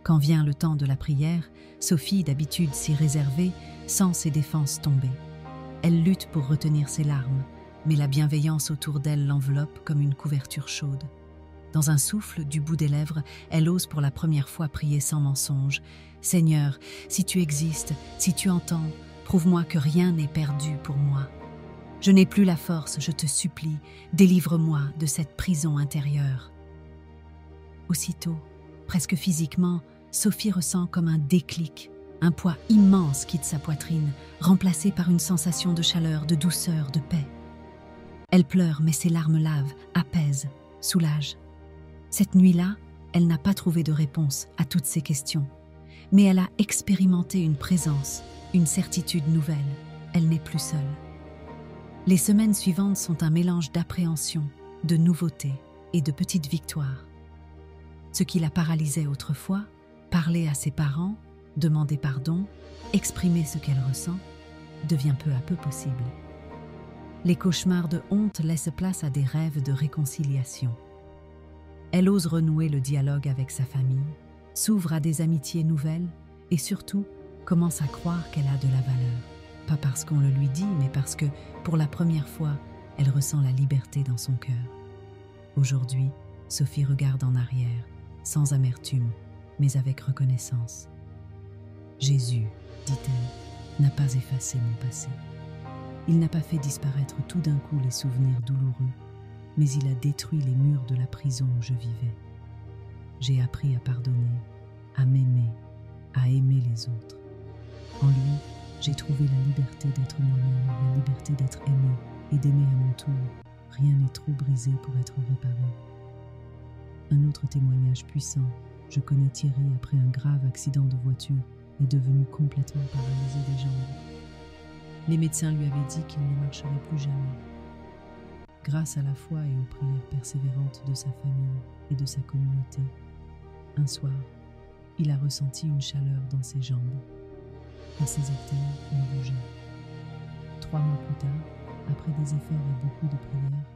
Speaker 2: Quand vient le temps de la prière, Sophie, d'habitude si réservée, sent ses défenses tomber. Elle lutte pour retenir ses larmes, mais la bienveillance autour d'elle l'enveloppe comme une couverture chaude. Dans un souffle du bout des lèvres, elle ose pour la première fois prier sans mensonge. « Seigneur, si tu existes, si tu entends, prouve-moi que rien n'est perdu pour moi. Je n'ai plus la force, je te supplie, délivre-moi de cette prison intérieure. » Aussitôt, presque physiquement, Sophie ressent comme un déclic. Un poids immense quitte sa poitrine, remplacé par une sensation de chaleur, de douceur, de paix. Elle pleure, mais ses larmes lavent, apaisent, soulagent. Cette nuit-là, elle n'a pas trouvé de réponse à toutes ces questions, mais elle a expérimenté une présence, une certitude nouvelle. Elle n'est plus seule. Les semaines suivantes sont un mélange d'appréhension, de nouveautés et de petites victoires. Ce qui la paralysait autrefois, parler à ses parents, demander pardon, exprimer ce qu'elle ressent, devient peu à peu possible. Les cauchemars de honte laissent place à des rêves de réconciliation. Elle ose renouer le dialogue avec sa famille, s'ouvre à des amitiés nouvelles et surtout commence à croire qu'elle a de la valeur. Pas parce qu'on le lui dit, mais parce que, pour la première fois, elle ressent la liberté dans son cœur. Aujourd'hui, Sophie regarde en arrière, sans amertume, mais avec reconnaissance. Jésus, dit-elle, n'a pas effacé mon passé. Il n'a pas fait disparaître tout d'un coup les souvenirs douloureux, mais il a détruit les murs de la prison où je vivais. J'ai appris à pardonner, à m'aimer, à aimer les autres. En lui, j'ai trouvé la liberté d'être moi-même, la liberté d'être aimé et d'aimer à mon tour. Rien n'est trop brisé pour être réparé. Un autre témoignage puissant. Je connais Thierry après un grave accident de voiture, est devenu complètement paralysé des jambes. Les médecins lui avaient dit qu'il ne marcherait plus jamais. Grâce à la foi et aux prières persévérantes de sa famille et de sa communauté, un soir, il a ressenti une chaleur dans ses jambes et ses orteils ont bougé. 3 mois plus tard, après des efforts et beaucoup de prières,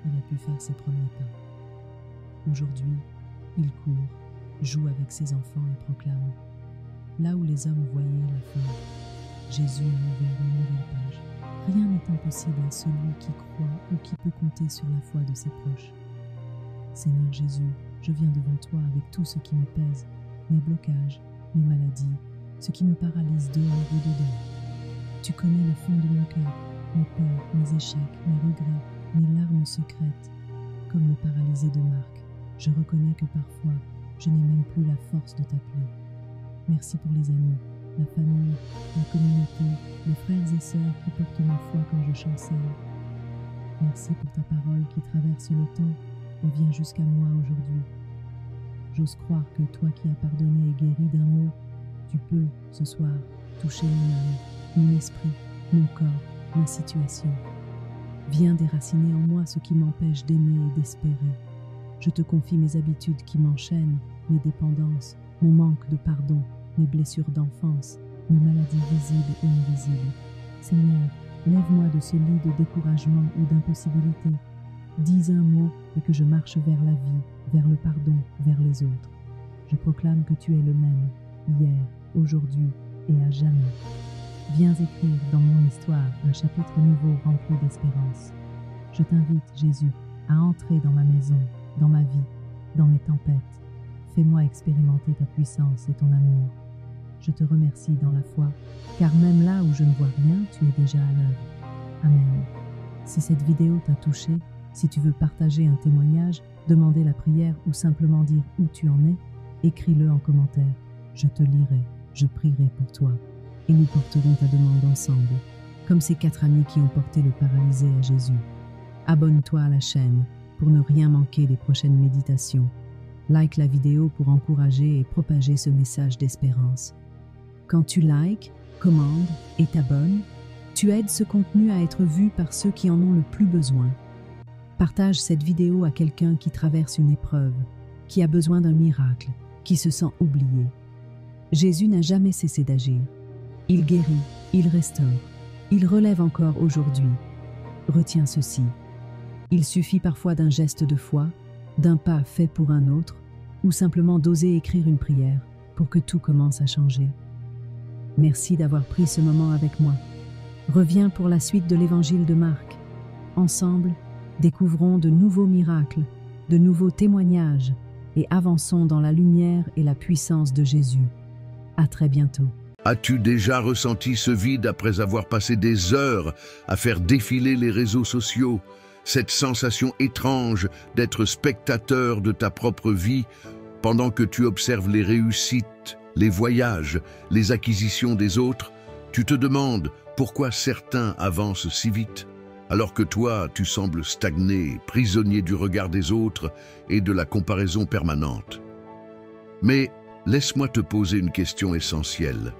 Speaker 2: il a pu faire ses premiers pas. Aujourd'hui, il court, joue avec ses enfants et proclame « Là où les hommes voyaient la fin, Jésus a ouvert une nouvelle page. Rien n'est impossible à celui qui croit ou qui peut compter sur la foi de ses proches. Seigneur Jésus, je viens devant toi avec tout ce qui me pèse, mes blocages, mes maladies, ce qui me paralyse dehors et dedans. Tu connais le fond de mon cœur, mes peurs, mes échecs, mes regrets, mes larmes secrètes. Comme le paralysé de Marc, je reconnais que parfois, je n'ai même plus la force de t'appeler. Merci pour les amis, la famille, la communauté, les frères et sœurs qui portent ma foi quand je chancelle. Merci pour ta parole qui traverse le temps et vient jusqu'à moi aujourd'hui. J'ose croire que toi qui as pardonné et guéri d'un mot, tu peux, ce soir, toucher mon âme, mon esprit, mon corps, ma situation. Viens déraciner en moi ce qui m'empêche d'aimer et d'espérer. Je te confie mes habitudes qui m'enchaînent, mes dépendances, mon manque de pardon, mes blessures d'enfance, mes maladies visibles et invisibles. Seigneur, lève-moi de ce lit de découragement ou d'impossibilité. Dis un mot et que je marche vers la vie, vers le pardon, vers les autres. Je proclame que tu es le même, hier, aujourd'hui et à jamais. Viens écrire dans mon histoire un chapitre nouveau rempli d'espérance. Je t'invite, Jésus, à entrer dans ma maison, dans ma vie, dans mes tempêtes. Fais-moi expérimenter ta puissance et ton amour. Je te remercie dans la foi, car même là où je ne vois rien, tu es déjà à l'œuvre. Amen. Si cette vidéo t'a touché, si tu veux partager un témoignage, demander la prière ou simplement dire où tu en es, écris-le en commentaire. Je te lirai, je prierai pour toi. Et nous porterons ta demande ensemble, comme ces 4 amis qui ont porté le paralysé à Jésus. Abonne-toi à la chaîne pour ne rien manquer des prochaines méditations. Like la vidéo pour encourager et propager ce message d'espérance. Quand tu likes, commandes et t'abonnes, tu aides ce contenu à être vu par ceux qui en ont le plus besoin. Partage cette vidéo à quelqu'un qui traverse une épreuve, qui a besoin d'un miracle, qui se sent oublié. Jésus n'a jamais cessé d'agir. Il guérit, il restaure, il relève encore aujourd'hui. Retiens ceci. Il suffit parfois d'un geste de foi, d'un pas fait pour un autre, ou simplement d'oser écrire une prière pour que tout commence à changer. Merci d'avoir pris ce moment avec moi. Reviens pour la suite de l'évangile de Marc. Ensemble, découvrons de nouveaux miracles, de nouveaux témoignages et avançons dans la lumière et la puissance de Jésus. À très bientôt.
Speaker 4: As-tu déjà ressenti ce vide après avoir passé des heures à faire défiler les réseaux sociaux? Cette sensation étrange d'être spectateur de ta propre vie pendant que tu observes les réussites, les voyages, les acquisitions des autres, tu te demandes pourquoi certains avancent si vite, alors que toi, tu sembles stagner, prisonnier du regard des autres et de la comparaison permanente. Mais laisse-moi te poser une question essentielle.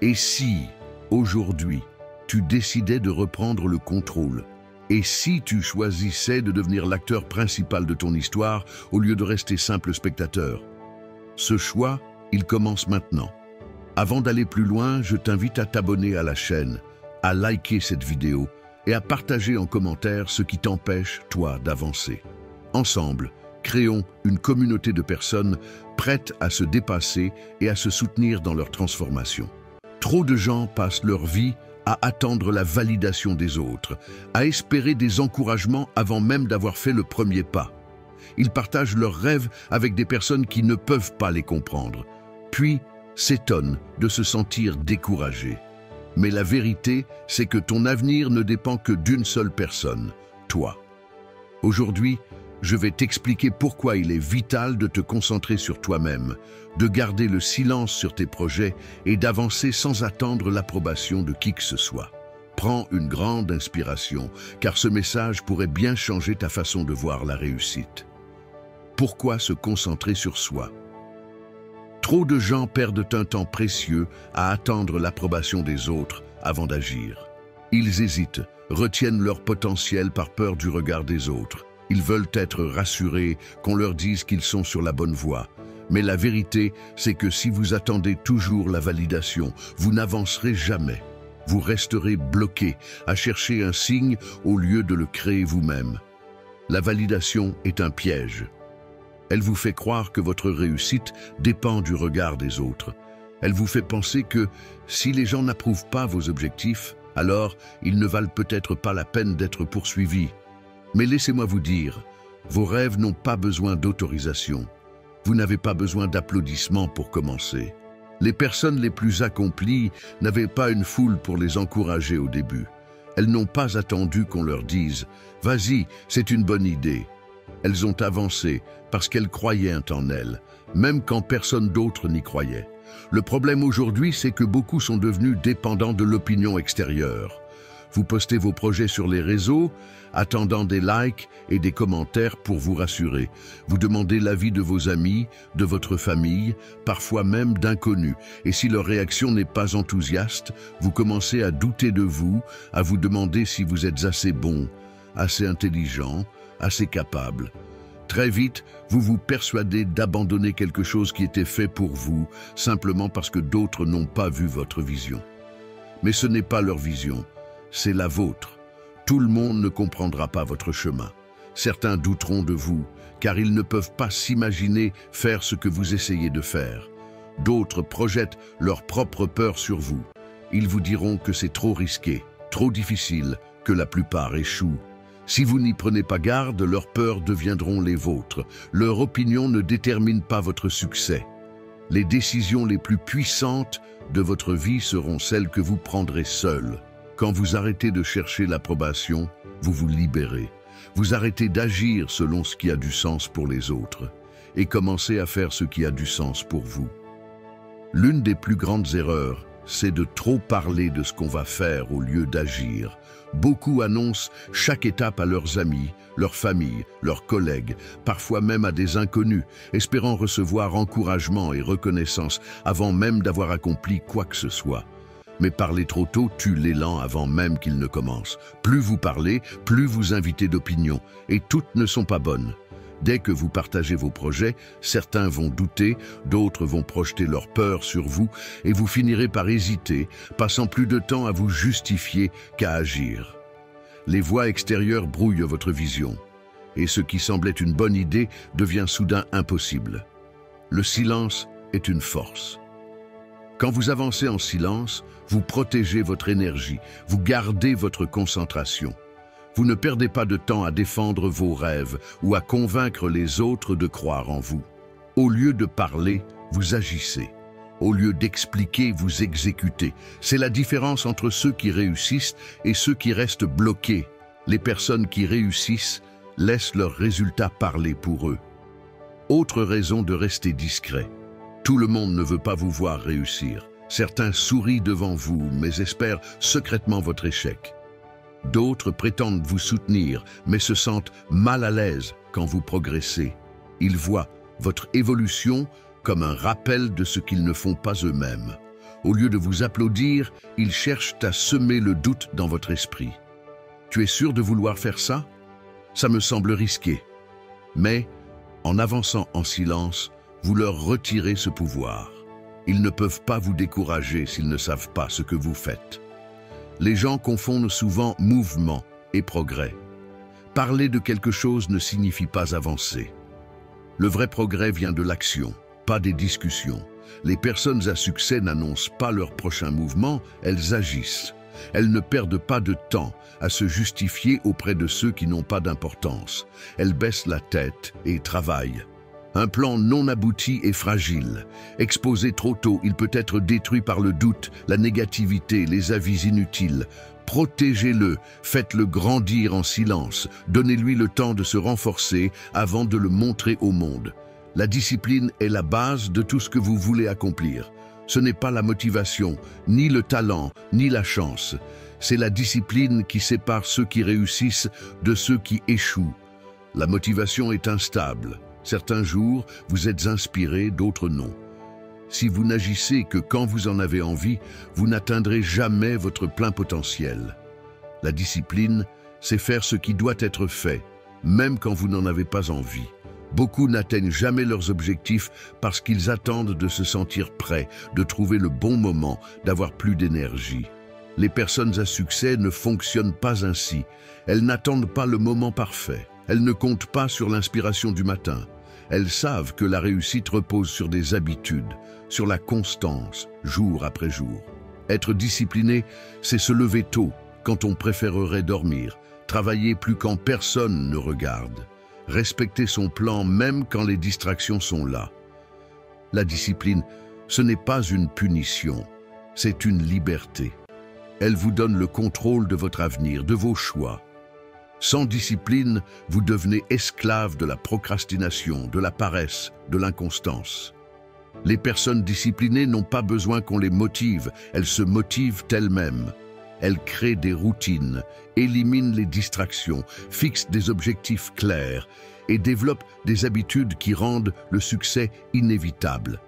Speaker 4: Et si, aujourd'hui, tu décidais de reprendre le contrôle? Et si tu choisissais de devenir l'acteur principal de ton histoire au lieu de rester simple spectateur? Ce choix, il commence maintenant. Avant d'aller plus loin, je t'invite à t'abonner à la chaîne, à liker cette vidéo et à partager en commentaire ce qui t'empêche, toi, d'avancer. Ensemble, créons une communauté de personnes prêtes à se dépasser et à se soutenir dans leur transformation. Trop de gens passent leur vie à attendre la validation des autres, à espérer des encouragements avant même d'avoir fait le premier pas. Ils partagent leurs rêves avec des personnes qui ne peuvent pas les comprendre, puis s'étonnent de se sentir découragés. Mais la vérité, c'est que ton avenir ne dépend que d'une seule personne, toi. Aujourd'hui, je vais t'expliquer pourquoi il est vital de te concentrer sur toi-même, de garder le silence sur tes projets et d'avancer sans attendre l'approbation de qui que ce soit. Prends une grande inspiration, car ce message pourrait bien changer ta façon de voir la réussite. Pourquoi se concentrer sur soi? Trop de gens perdent un temps précieux à attendre l'approbation des autres avant d'agir. Ils hésitent, retiennent leur potentiel par peur du regard des autres. Ils veulent être rassurés, qu'on leur dise qu'ils sont sur la bonne voie. Mais la vérité, c'est que si vous attendez toujours la validation, vous n'avancerez jamais. Vous resterez bloqué à chercher un signe au lieu de le créer vous-même. La validation est un piège. Elle vous fait croire que votre réussite dépend du regard des autres. Elle vous fait penser que si les gens n'approuvent pas vos objectifs, alors ils ne valent peut-être pas la peine d'être poursuivis. Mais laissez-moi vous dire, vos rêves n'ont pas besoin d'autorisation. Vous n'avez pas besoin d'applaudissements pour commencer. Les personnes les plus accomplies n'avaient pas une foule pour les encourager au début. Elles n'ont pas attendu qu'on leur dise « Vas-y, c'est une bonne idée ». Elles ont avancé parce qu'elles croyaient en elles, même quand personne d'autre n'y croyait. Le problème aujourd'hui, c'est que beaucoup sont devenus dépendants de l'opinion extérieure. Vous postez vos projets sur les réseaux, attendant des likes et des commentaires pour vous rassurer. Vous demandez l'avis de vos amis, de votre famille, parfois même d'inconnus. Et si leur réaction n'est pas enthousiaste, vous commencez à douter de vous, à vous demander si vous êtes assez bon, assez intelligent, assez capable. Très vite, vous vous persuadez d'abandonner quelque chose qui était fait pour vous, simplement parce que d'autres n'ont pas vu votre vision. Mais ce n'est pas leur vision. C'est la vôtre. Tout le monde ne comprendra pas votre chemin. Certains douteront de vous, car ils ne peuvent pas s'imaginer faire ce que vous essayez de faire. D'autres projettent leur propre peur sur vous. Ils vous diront que c'est trop risqué, trop difficile, que la plupart échouent. Si vous n'y prenez pas garde, leurs peurs deviendront les vôtres. Leur opinion ne détermine pas votre succès. Les décisions les plus puissantes de votre vie seront celles que vous prendrez seul. Quand vous arrêtez de chercher l'approbation, vous vous libérez. Vous arrêtez d'agir selon ce qui a du sens pour les autres et commencez à faire ce qui a du sens pour vous. L'une des plus grandes erreurs, c'est de trop parler de ce qu'on va faire au lieu d'agir. Beaucoup annoncent chaque étape à leurs amis, leurs familles, leurs collègues, parfois même à des inconnus, espérant recevoir encouragement et reconnaissance avant même d'avoir accompli quoi que ce soit. Mais parler trop tôt tue l'élan avant même qu'il ne commence. Plus vous parlez, plus vous invitez d'opinions, et toutes ne sont pas bonnes. Dès que vous partagez vos projets, certains vont douter, d'autres vont projeter leur peur sur vous, et vous finirez par hésiter, passant plus de temps à vous justifier qu'à agir. Les voix extérieures brouillent votre vision, et ce qui semblait une bonne idée devient soudain impossible. Le silence est une force. Quand vous avancez en silence, vous protégez votre énergie, vous gardez votre concentration. Vous ne perdez pas de temps à défendre vos rêves ou à convaincre les autres de croire en vous. Au lieu de parler, vous agissez. Au lieu d'expliquer, vous exécutez. C'est la différence entre ceux qui réussissent et ceux qui restent bloqués. Les personnes qui réussissent laissent leurs résultats parler pour eux. Autre raison de rester discret. Tout le monde ne veut pas vous voir réussir. Certains sourient devant vous, mais espèrent secrètement votre échec. D'autres prétendent vous soutenir, mais se sentent mal à l'aise quand vous progressez. Ils voient votre évolution comme un rappel de ce qu'ils ne font pas eux-mêmes. Au lieu de vous applaudir, ils cherchent à semer le doute dans votre esprit. Tu es sûr de vouloir faire ça? Ça me semble risqué. Mais, en avançant en silence, vous leur retirez ce pouvoir. Ils ne peuvent pas vous décourager s'ils ne savent pas ce que vous faites. Les gens confondent souvent mouvement et progrès. Parler de quelque chose ne signifie pas avancer. Le vrai progrès vient de l'action, pas des discussions. Les personnes à succès n'annoncent pas leur prochain mouvement, elles agissent. Elles ne perdent pas de temps à se justifier auprès de ceux qui n'ont pas d'importance. Elles baissent la tête et travaillent. Un plan non abouti est fragile. Exposé trop tôt, il peut être détruit par le doute, la négativité, les avis inutiles. Protégez-le, faites-le grandir en silence, donnez-lui le temps de se renforcer avant de le montrer au monde. La discipline est la base de tout ce que vous voulez accomplir. Ce n'est pas la motivation, ni le talent, ni la chance. C'est la discipline qui sépare ceux qui réussissent de ceux qui échouent. La motivation est instable. Certains jours, vous êtes inspiré, d'autres non. Si vous n'agissez que quand vous en avez envie, vous n'atteindrez jamais votre plein potentiel. La discipline, c'est faire ce qui doit être fait, même quand vous n'en avez pas envie. Beaucoup n'atteignent jamais leurs objectifs parce qu'ils attendent de se sentir prêts, de trouver le bon moment, d'avoir plus d'énergie. Les personnes à succès ne fonctionnent pas ainsi. Elles n'attendent pas le moment parfait. Elles ne comptent pas sur l'inspiration du matin. Elles savent que la réussite repose sur des habitudes, sur la constance, jour après jour. Être discipliné, c'est se lever tôt, quand on préférerait dormir, travailler plus quand personne ne regarde, respecter son plan même quand les distractions sont là. La discipline, ce n'est pas une punition, c'est une liberté. Elle vous donne le contrôle de votre avenir, de vos choix. Sans discipline, vous devenez esclave de la procrastination, de la paresse, de l'inconstance. Les personnes disciplinées n'ont pas besoin qu'on les motive, elles se motivent elles-mêmes. Elles créent des routines, éliminent les distractions, fixent des objectifs clairs et développent des habitudes qui rendent le succès inévitable.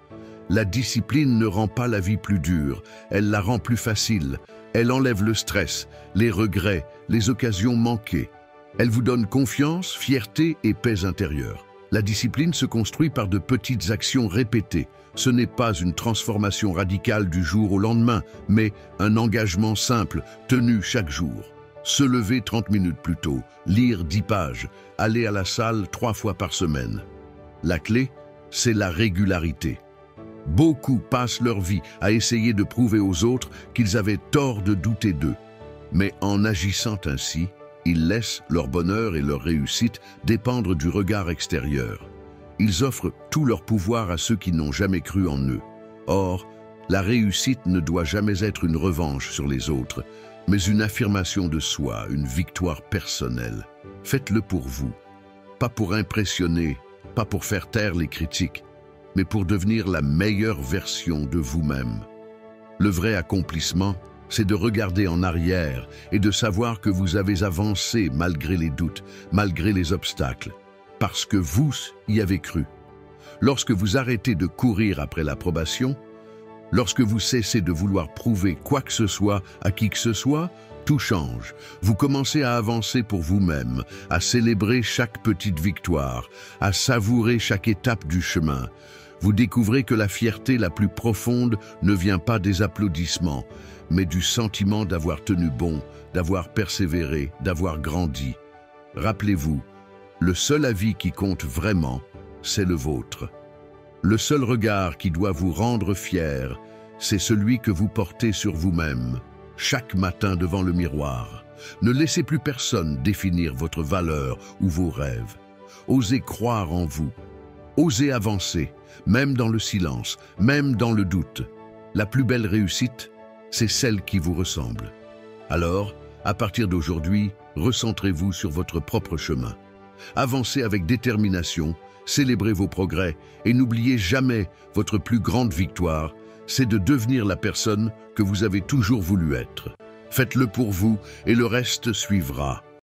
Speaker 4: La discipline ne rend pas la vie plus dure, elle la rend plus facile. Elle enlève le stress, les regrets, les occasions manquées. Elle vous donne confiance, fierté et paix intérieure. La discipline se construit par de petites actions répétées. Ce n'est pas une transformation radicale du jour au lendemain, mais un engagement simple, tenu chaque jour. Se lever 30 minutes plus tôt, lire 10 pages, aller à la salle 3 fois par semaine. La clé, c'est la régularité. Beaucoup passent leur vie à essayer de prouver aux autres qu'ils avaient tort de douter d'eux. Mais en agissant ainsi, ils laissent leur bonheur et leur réussite dépendre du regard extérieur. Ils offrent tout leur pouvoir à ceux qui n'ont jamais cru en eux. Or, la réussite ne doit jamais être une revanche sur les autres, mais une affirmation de soi, une victoire personnelle. Faites-le pour vous, pas pour impressionner, pas pour faire taire les critiques, mais pour devenir la meilleure version de vous-même. Le vrai accomplissement, c'est de regarder en arrière et de savoir que vous avez avancé malgré les doutes, malgré les obstacles, parce que vous y avez cru. Lorsque vous arrêtez de courir après l'approbation, lorsque vous cessez de vouloir prouver quoi que ce soit à qui que ce soit, tout change. Vous commencez à avancer pour vous-même, à célébrer chaque petite victoire, à savourer chaque étape du chemin. Vous découvrez que la fierté la plus profonde ne vient pas des applaudissements, mais du sentiment d'avoir tenu bon, d'avoir persévéré, d'avoir grandi. Rappelez-vous, le seul avis qui compte vraiment, c'est le vôtre. Le seul regard qui doit vous rendre fier, c'est celui que vous portez sur vous-même, chaque matin devant le miroir. Ne laissez plus personne définir votre valeur ou vos rêves. Osez croire en vous. Osez avancer, même dans le silence, même dans le doute. La plus belle réussite, c'est celle qui vous ressemble. Alors, à partir d'aujourd'hui, recentrez-vous sur votre propre chemin. Avancez avec détermination, célébrez vos progrès et n'oubliez jamais votre plus grande victoire, c'est de devenir la personne que vous avez toujours voulu être. Faites-le pour vous et le reste suivra.